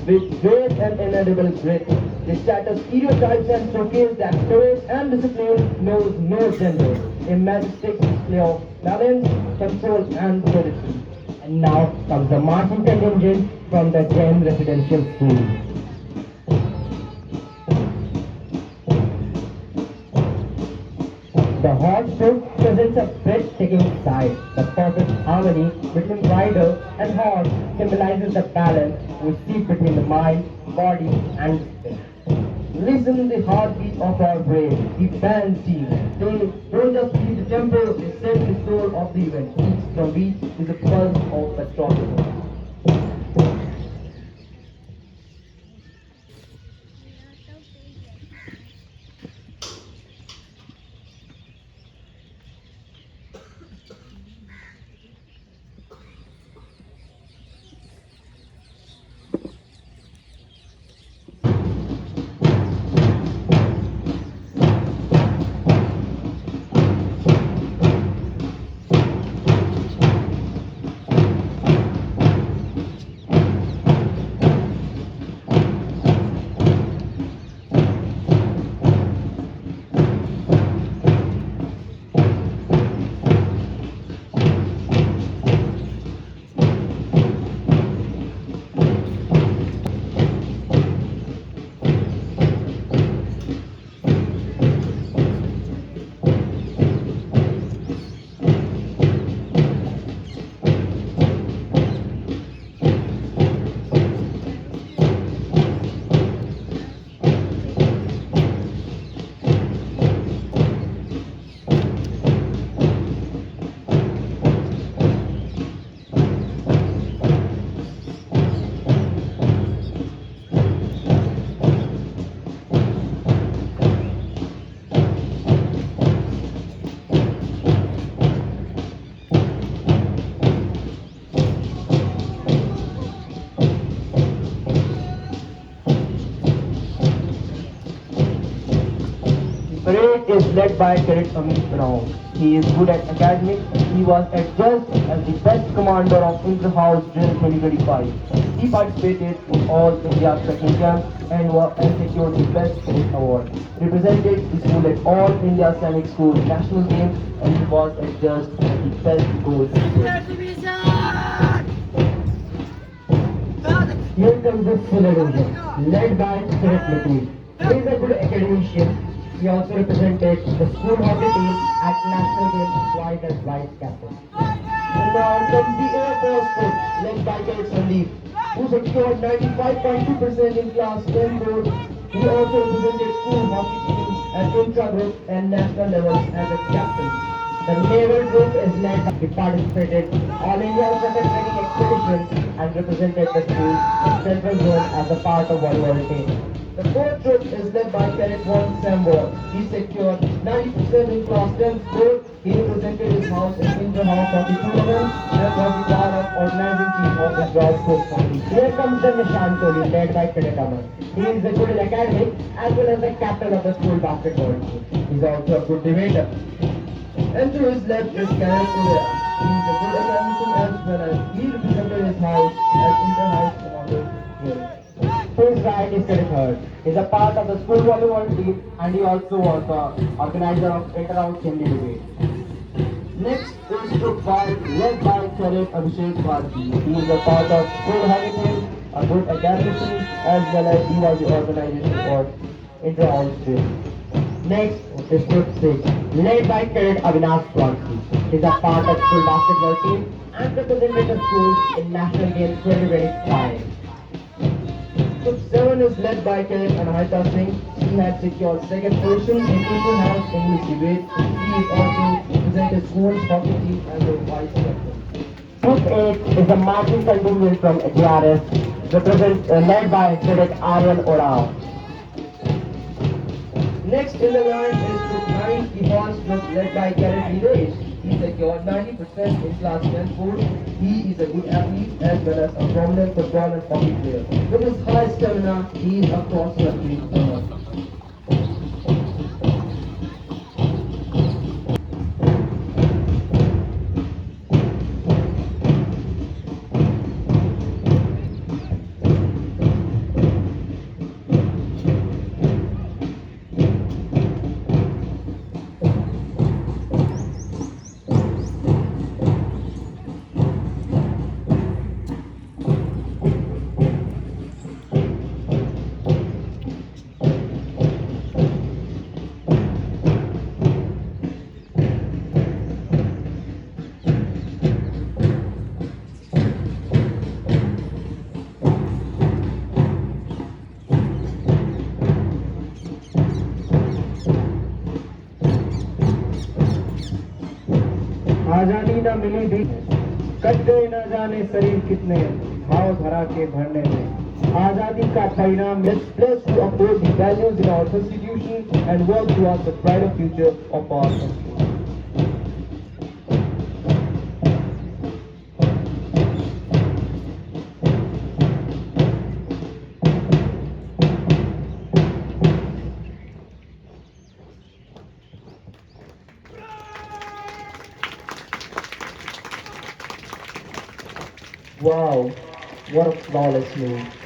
With grace and inedible grit, they shatter stereotypes and showcase that courage and discipline knows no gender. A majestic display of balance, control, and purity. And now comes the marching contingent from the Jain Residential School. The horse show presents a breathtaking sight. The perfect harmony between rider and horse symbolizes the balance we seek between the mind, body, and spirit. Listen the heartbeat of our brave, the band team. They don't just beat the tempo, they set the soul of the event. Each from beat is a pulse of patriotism. Parade is led by Cadet Amit Brown. He is good at academics. He was adjudged as the best commander of Inter-House Drill 2025. He participated in all India trekking camps and secured the Best Cadet Award. Represented the school at all India Sainik School national games and he was adjudged as the best goalkeeper. Here comes the Fuller Division, led by Cadet Mathew. He is a good academician. He also represented the school hockey team at national games twice as vice captain. And now comes the Air Force Foot, led by Cadet Sandeep, who secured 95.2% in class 10 board. He also represented school hockey teams at intra-group and national levels as a captain. The naval group is led by he participated All India Water Training Expedition and represented the school in Central Zone as a part of volleyball team. The fourth troop is led by Cadet Juan Sambor. He secured 90% in class 10 score. He represented his house in inter-house hockey tournament and was the part of organizing team of the George Coast Hockey. Here comes the Nishan Toli led by Cadet Aman. He is a good in academic as well as the captain of the school basketball team. He is also a good debater. And to his left is Cadet Uday. He is a good academician as well as he represented his house as inter-house commander here. His right is Cadet Hurd. He is a part of the school volleyball team and he also was the organizer of inter-house Hindi debate. Next is Troop 5 led by Cadet Abhishek Bharti. He is a part of school hockey team, a good academician as well as he was the organizer of inter-house drill. Next is Troop 6 led by Cadet Avinash Bharti. He is a part of school basketball team and represented the school in National Games 2025. Troop 7 is led by Cadet Anahita Singh. He had secured second position in inter-house English debate. He is also represented school's hockey team as a vice captain. Troop 8 is a marching contingent from AGRS, led by Cadet Aryan Orao. Next in the line is Troop 9, the horse group led by Cadet Nilesh. He secured 90% in class 10 sports. He is a good athlete as well as a prominent football and hockey player. With his high stamina, he is a cross-country runner. आजादी न मिली भी cut गए न जाने शरीर कितने भाव धरा के भरने में आजादी का परिणाम is blessed to uphold the values in our constitution and work towards the brighter future of our country. Wow, what a flawless move.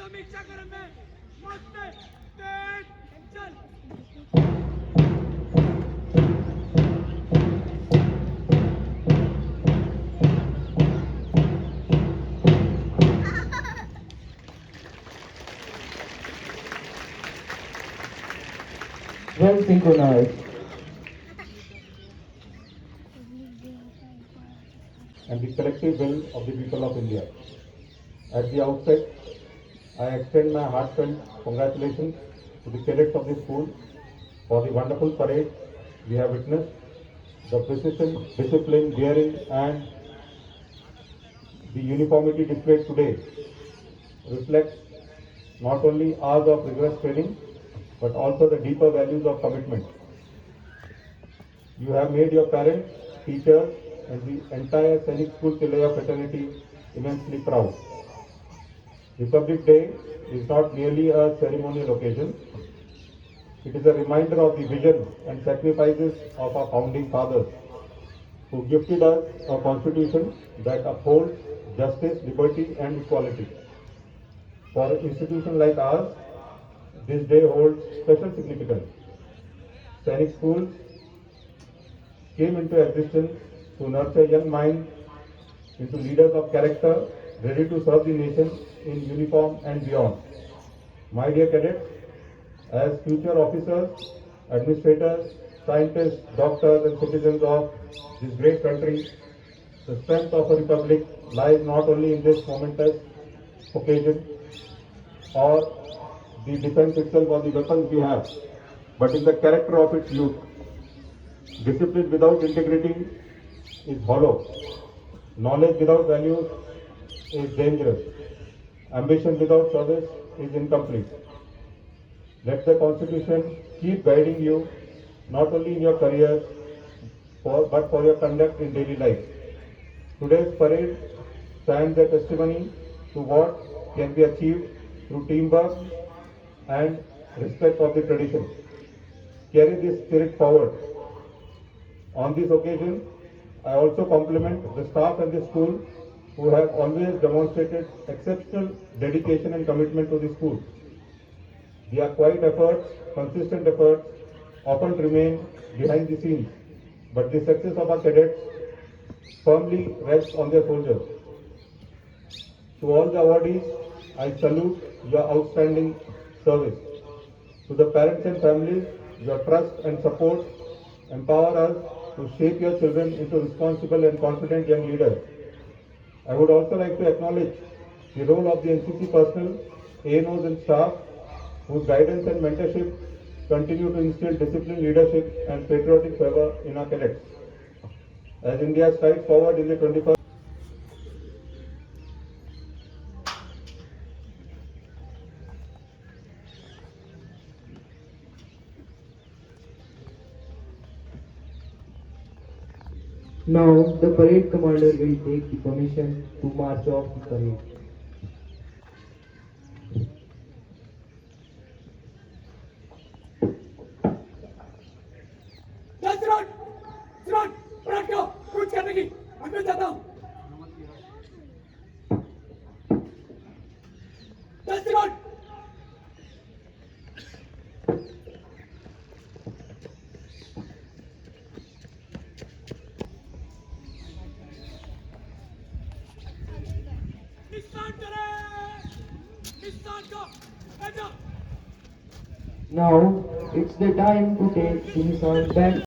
समीक्षा करें में मस्त तेज चल Well synchronized. And the collective will of the people of India. At the outset, I extend my heartfelt congratulations to the cadets of the school for the wonderful parade we have witnessed. The precision, discipline, daring and the uniformity displayed today reflects not only hours of rigorous training but also the deeper values of commitment. You have made your parents, teachers and the entire Sainik School Tilaya fraternity immensely proud. Republic Day is not merely a ceremonial occasion. It is a reminder of the vision and sacrifices of our founding fathers who gifted us a constitution that upholds justice, liberty and equality. For an institution like ours, this day holds special significance. Sainik schools came into existence to nurture young minds into leaders of character, ready to serve the nation in uniform and beyond. My dear cadets, as future officers, administrators, scientists, doctors and citizens of this great country, the strength of a republic lies not only in this momentous occasion or the defense itself or the weapons we have, but in the character of its youth. Discipline without integrity is hollow. Knowledge without values is dangerous. Ambition without service is incomplete. Let the Constitution keep guiding you not only in your career but for your conduct in daily life. Today's parade stands a testimony to what can be achieved through teamwork and respect of the tradition. Carry this spirit forward. On this occasion, I also compliment the staff and the school who have always demonstrated exceptional dedication and commitment to the school. Their quiet efforts, consistent efforts, often remain behind the scenes, but the success of our cadets firmly rests on their shoulders. To all the awardees, I salute your outstanding service. To the parents and families, your trust and support empower us to shape your children into responsible and confident young leaders. I would also like to acknowledge the role of the NCC personnel, ANOs and staff whose guidance and mentorship continue to instill discipline, leadership and patriotic fervor in our cadets. as India strides forward in the 21st. Now, the parade commander will take the permission to march off the parade. सुरन पलट को कूच करने की मैं चाहता हूँ 10 second निशान करें निशान का ऐसा Now, it's the time to take the Nissan band.